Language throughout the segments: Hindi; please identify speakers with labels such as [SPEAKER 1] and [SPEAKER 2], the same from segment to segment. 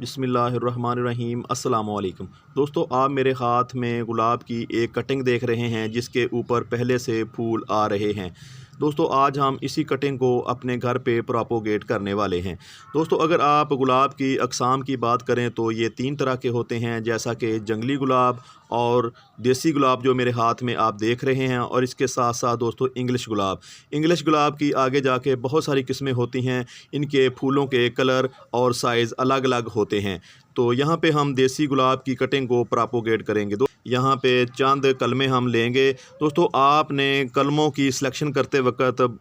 [SPEAKER 1] बिस्मिल्लाहिर्रहमानिर्रहीम अस्सलामु अलैकुम दोस्तों, आप मेरे हाथ में गुलाब की एक कटिंग देख रहे हैं जिसके ऊपर पहले से फूल आ रहे हैं। दोस्तों, आज हम इसी कटिंग को अपने घर पे प्रोपोगेट करने वाले हैं। दोस्तों, अगर आप गुलाब की अक़साम की बात करें तो ये 3 तरह के होते हैं, जैसा कि जंगली गुलाब और देसी गुलाब जो मेरे हाथ में आप देख रहे हैं, और इसके साथ साथ दोस्तों इंग्लिश गुलाब की आगे जाके बहुत सारी किस्में होती हैं। इनके फूलों के कलर और साइज़ अलग अलग होते हैं। तो यहाँ पे हम देसी गुलाब की कटिंग को प्रोपोगेट करेंगे। यहाँ पे चंद कलमें हम लेंगे। दोस्तों, आपने कलमों की सिलेक्शन करते वक्त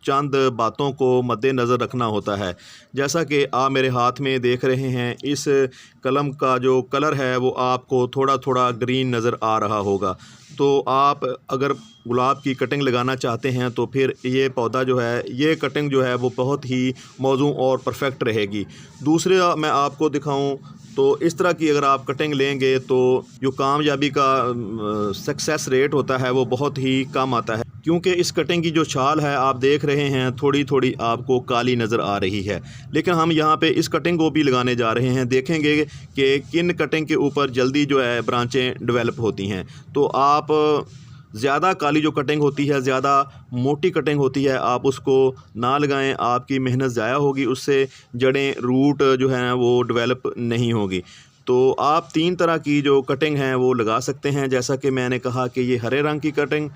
[SPEAKER 1] चंद बातों को मद्देनज़र रखना होता है। जैसा कि आप मेरे हाथ में देख रहे हैं, इस कलम का जो कलर है वो आपको थोड़ा थोड़ा ग्रीन नज़र आ रहा होगा। तो आप अगर गुलाब की कटिंग लगाना चाहते हैं तो फिर ये पौधा जो है, ये कटिंग जो है वो बहुत ही मौजूद और परफेक्ट रहेगी। दूसरा मैं आपको दिखाऊं तो इस तरह की अगर आप कटिंग लेंगे तो जो कामयाबी का सक्सेस रेट होता है वो बहुत ही कम आता है, क्योंकि इस कटिंग की जो छाल है आप देख रहे हैं थोड़ी थोड़ी आपको काली नज़र आ रही है। लेकिन हम यहाँ पे इस कटिंग को भी लगाने जा रहे हैं, देखेंगे कि किन कटिंग के ऊपर जल्दी जो है ब्रांचें डेवलप होती हैं। तो आप ज़्यादा काली जो कटिंग होती है, ज़्यादा मोटी कटिंग होती है, आप उसको ना लगाएं, आपकी मेहनत ज़ाया होगी, उससे जड़ें रूट जो है वो डेवलप नहीं होगी। तो आप 3 तरह की जो कटिंग हैं वो लगा सकते हैं। जैसा कि मैंने कहा कि ये हरे रंग की कटिंग,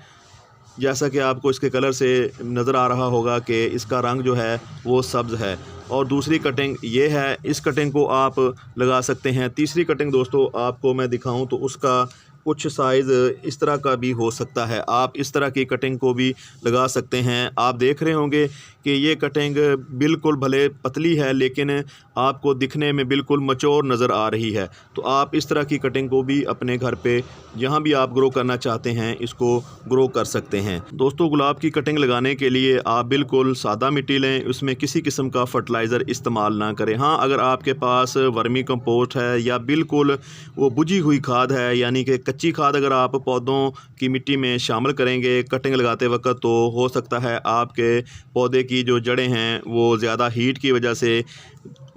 [SPEAKER 1] जैसा कि आपको इसके कलर से नज़र आ रहा होगा कि इसका रंग जो है वो सब्ज़ है। और दूसरी कटिंग ये है, इस कटिंग को आप लगा सकते हैं। तीसरी कटिंग दोस्तों आपको मैं दिखाऊं तो उसका कुछ साइज़ इस तरह का भी हो सकता है। आप इस तरह की कटिंग को भी लगा सकते हैं। आप देख रहे होंगे कि ये कटिंग बिल्कुल भले पतली है लेकिन आपको दिखने में बिल्कुल मैच्योर नज़र आ रही है। तो आप इस तरह की कटिंग को भी अपने घर पे जहाँ भी आप ग्रो करना चाहते हैं इसको ग्रो कर सकते हैं। दोस्तों, गुलाब की कटिंग लगाने के लिए आप बिल्कुल सादा मिट्टी लें, उसमें किसी किस्म का फर्टिलाइज़र इस्तेमाल ना करें। हाँ, अगर आपके पास वर्मी कंपोस्ट है या बिल्कुल वो बुझी हुई खाद है, यानी कि कच्ची खाद अगर आप पौधों की मिट्टी में शामिल करेंगे कटिंग लगाते वक्त, तो हो सकता है आपके पौधे की जो जड़ें हैं वो ज़्यादा हीट की वजह से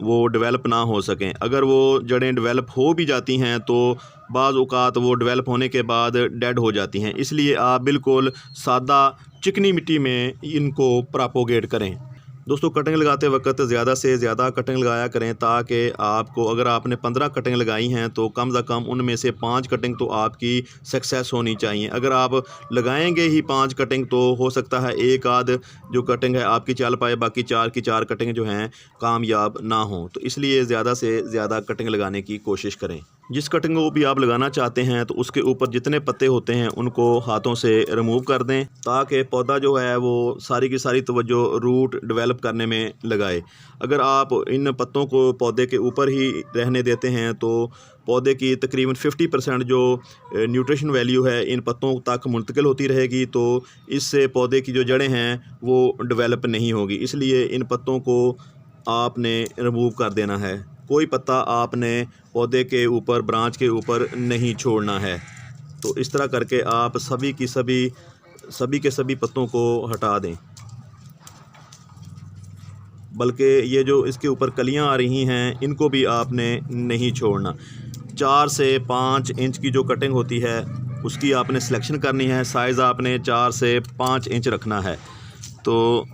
[SPEAKER 1] वो डेवलप ना हो सकें। अगर वो जड़ें डेवलप हो भी जाती हैं तो बाज़ औक़ात वो डेवलप होने के बाद डेड हो जाती हैं। इसलिए आप बिल्कुल सादा चिकनी मिट्टी में इनको प्रोपोगेट करें। दोस्तों, कटिंग लगाते वक्त ज़्यादा से ज़्यादा कटिंग लगाया करें, ताकि आपको, अगर आपने 15 कटिंग लगाई हैं तो कम से कम उनमें से 5 कटिंग तो आपकी सक्सेस होनी चाहिए। अगर आप लगाएंगे ही 5 कटिंग तो हो सकता है एक आध जो कटिंग है आपकी चल पाए, बाकी 4 की 4 कटिंग जो हैं कामयाब ना हो। तो इसलिए ज़्यादा से ज़्यादा कटिंग लगाने की कोशिश करें। जिस कटिंग को भी आप लगाना चाहते हैं तो उसके ऊपर जितने पत्ते होते हैं उनको हाथों से रिमूव कर दें, ताकि पौधा जो है वो सारी की सारी तवज्जो रूट डेवलप करने में लगाए। अगर आप इन पत्तों को पौधे के ऊपर ही रहने देते हैं तो पौधे की तकरीबन 50% जो न्यूट्रिशन वैल्यू है इन पत्तों तक मुंतकिल होती रहेगी, तो इससे पौधे की जो जड़ें हैं वो डेवलप नहीं होगी। इसलिए इन पत्तों को आपने रिमूव कर देना है। कोई पत्ता आपने पौधे के ऊपर, ब्रांच के ऊपर नहीं छोड़ना है। तो इस तरह करके आप सभी के सभी पत्तों को हटा दें। बल्कि ये जो इसके ऊपर कलियां आ रही हैं इनको भी आपने नहीं छोड़ना। 4 से 5 इंच की जो कटिंग होती है उसकी आपने सिलेक्शन करनी है। साइज़ आपने 4 से 5 इंच रखना है। तो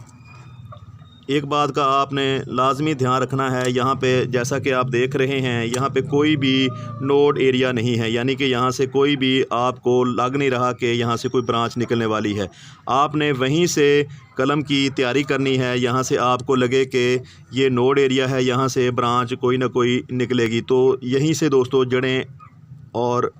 [SPEAKER 1] एक बात का आपने लाजमी ध्यान रखना है, यहाँ पे जैसा कि आप देख रहे हैं यहाँ पे कोई भी नोड एरिया नहीं है, यानी कि यहाँ से कोई भी आपको लग नहीं रहा कि यहाँ से कोई ब्रांच निकलने वाली है। आपने वहीं से कलम की तैयारी करनी है। यहाँ से आपको लगे कि ये नोड एरिया है, यहाँ से ब्रांच कोई ना कोई निकलेगी, तो यहीं से दोस्तों जड़ें और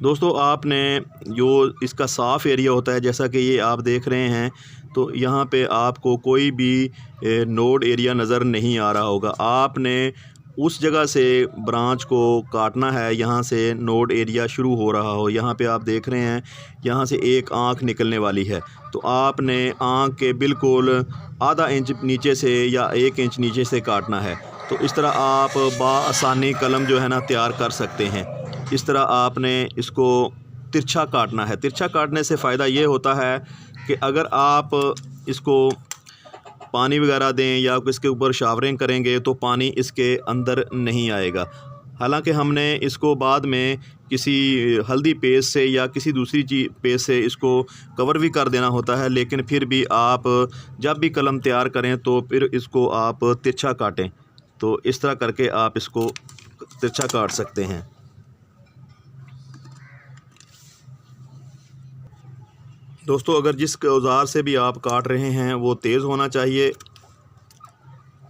[SPEAKER 1] दोस्तों आपने जो इसका साफ़ एरिया होता है, जैसा कि ये आप देख रहे हैं, तो यहाँ पे आपको कोई भी नोड एरिया नज़र नहीं आ रहा होगा। आपने उस जगह से ब्रांच को काटना है यहाँ से नोड एरिया शुरू हो रहा हो। यहाँ पे आप देख रहे हैं यहाँ से एक आँख निकलने वाली है, तो आपने आँख के बिल्कुल आधा इंच नीचे से या 1 इंच नीचे से काटना है। तो इस तरह आप बाआसानी कलम जो है ना तैयार कर सकते हैं। इस तरह आपने इसको तिरछा काटना है। तिरछा काटने से फ़ायदा ये होता है कि अगर आप इसको पानी वगैरह दें या इसके ऊपर शावरिंग करेंगे तो पानी इसके अंदर नहीं आएगा। हालांकि हमने इसको बाद में किसी हल्दी पेस्ट से या किसी दूसरी चीज़ पेस्ट से इसको कवर भी कर देना होता है, लेकिन फिर भी आप जब भी कलम तैयार करें तो फिर इसको आप तिरछा काटें। तो इस तरह करके आप इसको तिरछा काट सकते हैं। दोस्तों, अगर जिस औज़ार से भी आप काट रहे हैं वो तेज़ होना चाहिए।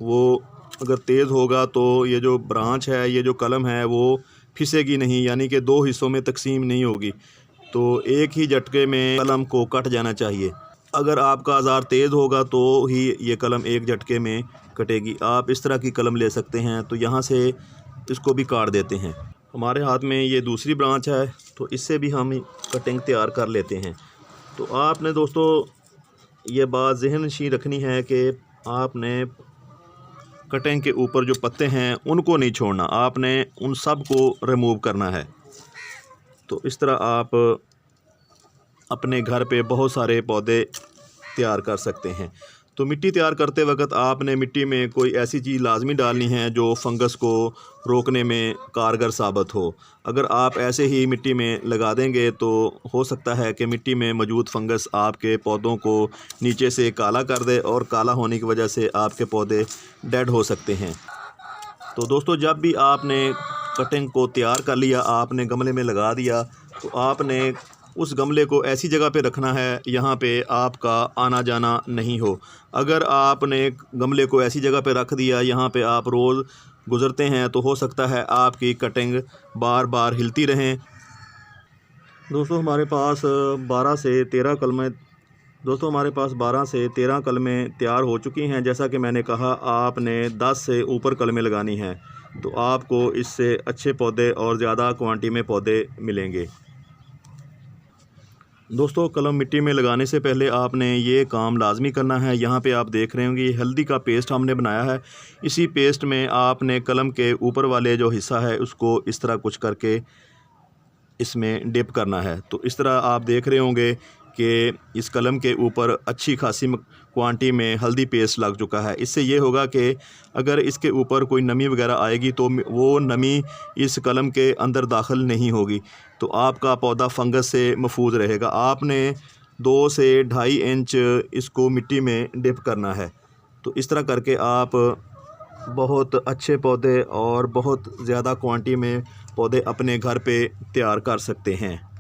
[SPEAKER 1] वो अगर तेज़ होगा तो ये जो ब्रांच है, ये जो कलम है, वो फिसेगी नहीं, यानी कि दो हिस्सों में तकसीम नहीं होगी। तो एक ही झटके में कलम को कट जाना चाहिए। अगर आपका औज़ार तेज़ होगा तो ही ये कलम एक झटके में कटेगी। आप इस तरह की कलम ले सकते हैं। तो यहाँ से इसको भी काट देते हैं। हमारे हाथ में ये दूसरी ब्रांच है, तो इससे भी हम कटिंग तैयार कर लेते हैं। तो आपने दोस्तों ये बात ज़हन-नशीं रखनी है कि आपने कटिंग के ऊपर जो पत्ते हैं उनको नहीं छोड़ना, आपने उन सब को रिमूव करना है। तो इस तरह आप अपने घर पे बहुत सारे पौधे तैयार कर सकते हैं। तो मिट्टी तैयार करते वक्त आपने मिट्टी में कोई ऐसी चीज़ लाजमी डालनी है जो फंगस को रोकने में कारगर साबित हो। अगर आप ऐसे ही मिट्टी में लगा देंगे तो हो सकता है कि मिट्टी में मौजूद फंगस आपके पौधों को नीचे से काला कर दे और काला होने की वजह से आपके पौधे डेड हो सकते हैं। तो दोस्तों, जब भी आपने कटिंग को तैयार कर लिया, आपने गमले में लगा दिया, तो आपने उस गमले को ऐसी जगह पे रखना है यहाँ पे आपका आना जाना नहीं हो। अगर आपने गमले को ऐसी जगह पे रख दिया यहाँ पे आप रोज़ गुज़रते हैं तो हो सकता है आपकी कटिंग बार बार हिलती रहें। दोस्तों, हमारे पास 12 से 13 कलमें तैयार हो चुकी हैं। जैसा कि मैंने कहा, आपने 10 से ऊपर कलमें लगानी हैं तो आपको इससे अच्छे पौधे और ज़्यादा क्वांटिटी में पौधे मिलेंगे। दोस्तों, कलम मिट्टी में लगाने से पहले आपने ये काम लाजमी करना है। यहाँ पे आप देख रहे होंगे हल्दी का पेस्ट हमने बनाया है। इसी पेस्ट में आपने कलम के ऊपर वाले जो हिस्सा है उसको इस तरह कुछ करके इसमें डिप करना है। तो इस तरह आप देख रहे होंगे कि इस कलम के ऊपर अच्छी खासी क्वांटिटी में हल्दी पेस्ट लग चुका है। इससे ये होगा कि अगर इसके ऊपर कोई नमी वगैरह आएगी तो वो नमी इस कलम के अंदर दाखिल नहीं होगी, तो आपका पौधा फंगस से महफूज रहेगा। आपने 2 से 2.5 इंच इसको मिट्टी में डिप करना है। तो इस तरह करके आप बहुत अच्छे पौधे और बहुत ज़्यादा क्वांटिटी में पौधे अपने घर पे तैयार कर सकते हैं।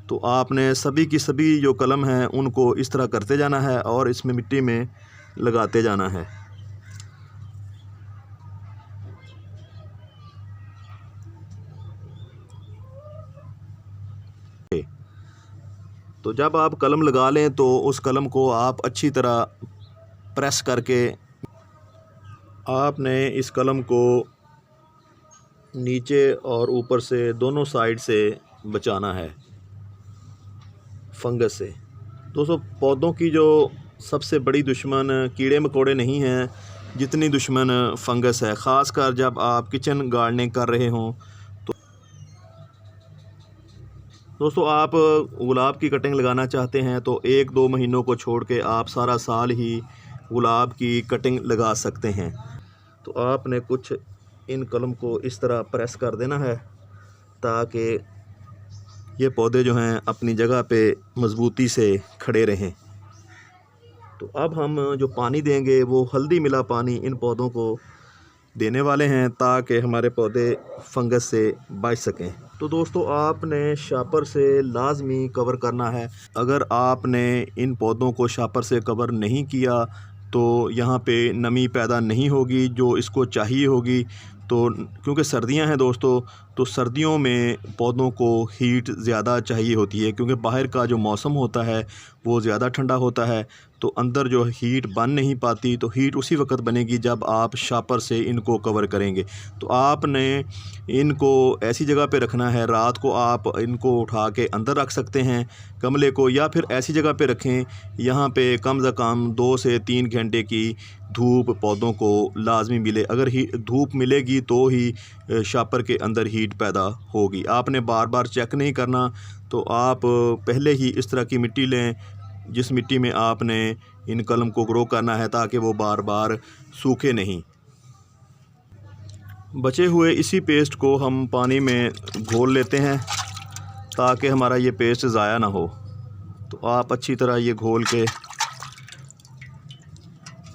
[SPEAKER 1] तो आपने सभी की सभी जो कलम हैं उनको इस तरह करते जाना है और इसमें मिट्टी में लगाते जाना है। तो जब आप कलम लगा लें तो उस कलम को आप अच्छी तरह प्रेस करके आपने इस कलम को नीचे और ऊपर से दोनों साइड से बचाना है फंगस से। दोस्तों, पौधों की जो सबसे बड़ी दुश्मन कीड़े मकोड़े नहीं हैं जितनी दुश्मन फंगस है, ख़ासकर जब आप किचन गार्डनिंग कर रहे हों। तो दोस्तों, आप गुलाब की कटिंग लगाना चाहते हैं तो 1-2 महीनों को छोड़ के आप सारा साल ही गुलाब की कटिंग लगा सकते हैं। तो आपने कुछ इन कलम को इस तरह प्रेस कर देना है ताकि ये पौधे जो हैं अपनी जगह पे मज़बूती से खड़े रहें। तो अब हम जो पानी देंगे वो हल्दी मिला पानी इन पौधों को देने वाले हैं ताकि हमारे पौधे फंगस से बच सकें। तो दोस्तों, आपने शापर से लाजमी कवर करना है। अगर आपने इन पौधों को शापर से कवर नहीं किया तो यहाँ पे नमी पैदा नहीं होगी जो इसको चाहिए होगी। तो क्योंकि सर्दियां हैं दोस्तों, तो सर्दियों में पौधों को हीट ज़्यादा चाहिए होती है क्योंकि बाहर का जो मौसम होता है वो ज़्यादा ठंडा होता है, तो अंदर जो हीट बन नहीं पाती। तो हीट उसी वक्त बनेगी जब आप शापर से इनको कवर करेंगे। तो आपने इनको ऐसी जगह पे रखना है, रात को आप इनको उठा के अंदर रख सकते हैं गमले को, या फिर ऐसी जगह पे रखें यहाँ पे कम से कम 2 से 3 घंटे की धूप पौधों को लाजमी मिले। अगर धूप मिलेगी तो ही शापर के अंदर हीट हीट पैदा होगी। आपने बार बार चेक नहीं करना, तो आप पहले ही इस तरह की मिट्टी लें जिस मिट्टी में आपने इन कलम को ग्रो करना है, ताकि वो बार बार सूखे नहीं। बचे हुए इसी पेस्ट को हम पानी में घोल लेते हैं ताकि हमारा ये पेस्ट ज़ाया ना हो। तो आप अच्छी तरह ये घोल के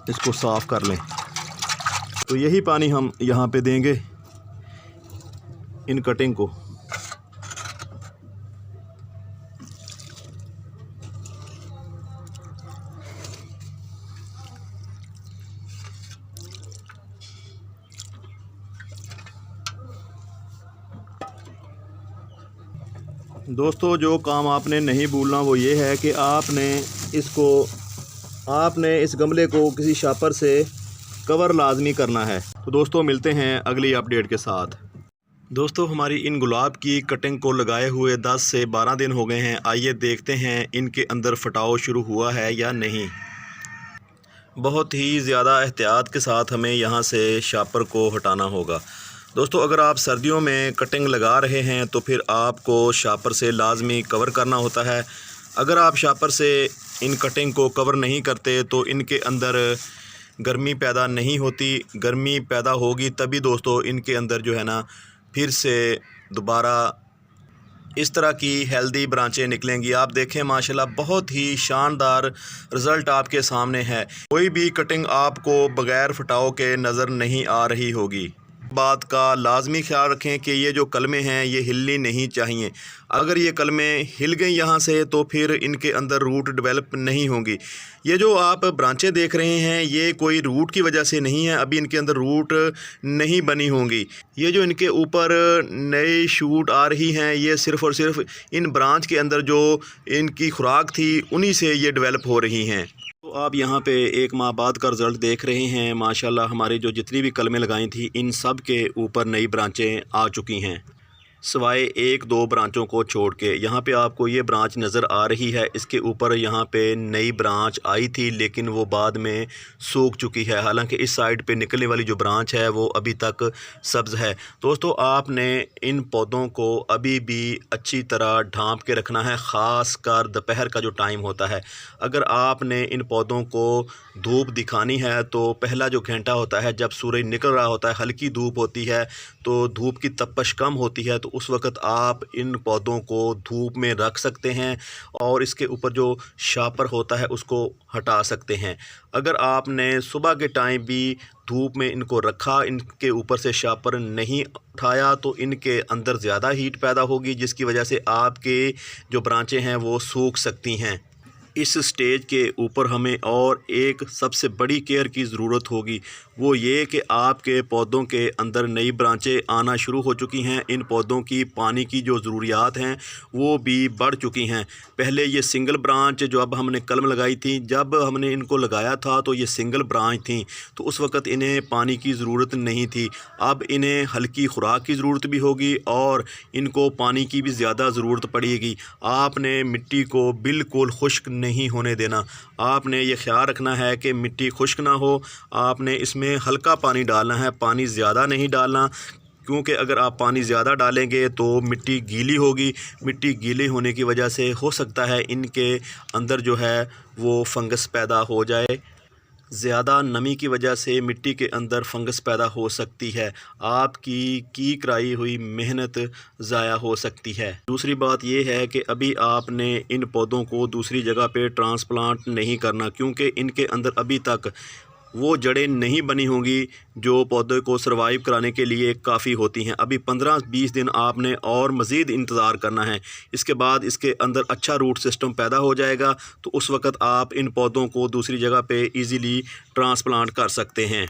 [SPEAKER 1] इसको साफ़ कर लें। तो यही पानी हम यहाँ पे देंगे इन कटिंग को। दोस्तों, जो काम आपने नहीं भूलना वो ये है कि आपने इस गमले को किसी शापर से कवर लाजमी करना है। तो दोस्तों, मिलते हैं अगली अपडेट के साथ। दोस्तों, हमारी इन गुलाब की कटिंग को लगाए हुए 10 से 12 दिन हो गए हैं। आइए देखते हैं इनके अंदर फटाव शुरू हुआ है या नहीं। बहुत ही ज़्यादा एहतियात के साथ हमें यहाँ से शापर को हटाना होगा। दोस्तों, अगर आप सर्दियों में कटिंग लगा रहे हैं तो फिर आपको शापर से लाजमी कवर करना होता है। अगर आप शापर से इन कटिंग को कवर नहीं करते तो इनके अंदर गर्मी पैदा नहीं होती। गर्मी पैदा होगी तभी दोस्तों इनके अंदर जो है ना फिर से दोबारा इस तरह की हेल्दी ब्रांचें निकलेंगी। आप देखें, माशाल्लाह बहुत ही शानदार रिज़ल्ट आपके सामने है। कोई भी कटिंग आपको बग़ैर फटाव के नज़र नहीं आ रही होगी। बात का लाजमी ख्याल रखें कि ये जो कलमें हैं ये हिलनी नहीं चाहिए। अगर ये कलमें हिल गई यहाँ से तो फिर इनके अंदर रूट डेवलप नहीं होंगी। ये जो आप ब्रांचें देख रहे हैं ये कोई रूट की वजह से नहीं है, अभी इनके अंदर रूट नहीं बनी होंगी। ये जो इनके ऊपर नई शूट आ रही हैं ये सिर्फ़ और सिर्फ इन ब्रांच के अंदर जो इनकी खुराक थी उन्हीं से ये डेवलप हो रही हैं। तो आप यहाँ पे 1 माह बाद का रिज़ल्ट देख रहे हैं। माशाल्लाह हमारी जो जितनी भी कलमें लगाई थी इन सब के ऊपर नई ब्रांचें आ चुकी हैं, सिवाय 1-2 ब्रांचों को छोड़ के। यहाँ पे आपको ये ब्रांच नज़र आ रही है, इसके ऊपर यहाँ पे नई ब्रांच आई थी लेकिन वो बाद में सूख चुकी है। हालांकि इस साइड पे निकलने वाली जो ब्रांच है वो अभी तक सब्ज़ है। दोस्तों, आपने इन पौधों को अभी भी अच्छी तरह ढांप के रखना है, ख़ास कर दोपहर का जो टाइम होता है। अगर आपने इन पौधों को धूप दिखानी है तो पहला जो घंटा होता है जब सूरज निकल रहा होता है, हल्की धूप होती है तो धूप की तपश कम होती है, तो उस वक़्त आप इन पौधों को धूप में रख सकते हैं और इसके ऊपर जो शापर होता है उसको हटा सकते हैं। अगर आपने सुबह के टाइम भी धूप में इनको रखा, इनके ऊपर से शापर नहीं उठाया, तो इनके अंदर ज़्यादा हीट पैदा होगी जिसकी वजह से आपके जो ब्रांचें हैं वो सूख सकती हैं। इस स्टेज के ऊपर हमें और एक सबसे बड़ी केयर की ज़रूरत होगी, वो ये कि आपके पौधों के अंदर नई ब्रांचें आना शुरू हो चुकी हैं। इन पौधों की पानी की जो ज़रूरियात हैं वो भी बढ़ चुकी हैं। पहले ये सिंगल ब्रांच जो अब हमने कलम लगाई थी, जब हमने इनको लगाया था तो ये सिंगल ब्रांच थी, तो उस वक़्त इन्हें पानी की ज़रूरत नहीं थी। अब इन्हें हल्की खुराक की ज़रूरत भी होगी और इनको पानी की भी ज़्यादा ज़रूरत पड़ेगी। आपने मिट्टी को बिल्कुल खुश्क नहीं होने देना। आपने ये ख्याल रखना है कि मिट्टी खुश्क ना हो। आपने इसमें हल्का पानी डालना है, पानी ज़्यादा नहीं डालना, क्योंकि अगर आप पानी ज़्यादा डालेंगे तो मिट्टी गीली होगी। मिट्टी गीली होने की वजह से हो सकता है इनके अंदर जो है वो फंगस पैदा हो जाए। ज़्यादा नमी की वजह से मिट्टी के अंदर फंगस पैदा हो सकती है, आपकी कराई हुई मेहनत ज़ाया हो सकती है। दूसरी बात यह है कि अभी आपने इन पौधों को दूसरी जगह पे ट्रांसप्लांट नहीं करना, क्योंकि इनके अंदर अभी तक वो जड़ें नहीं बनी होंगी जो पौधे को सर्वाइव कराने के लिए काफ़ी होती हैं। अभी 15-20 दिन आपने और मज़ीद इंतज़ार करना है। इसके बाद इसके अंदर अच्छा रूट सिस्टम पैदा हो जाएगा, तो उस वक़्त आप इन पौधों को दूसरी जगह पे इजीली ट्रांसप्लांट कर सकते हैं।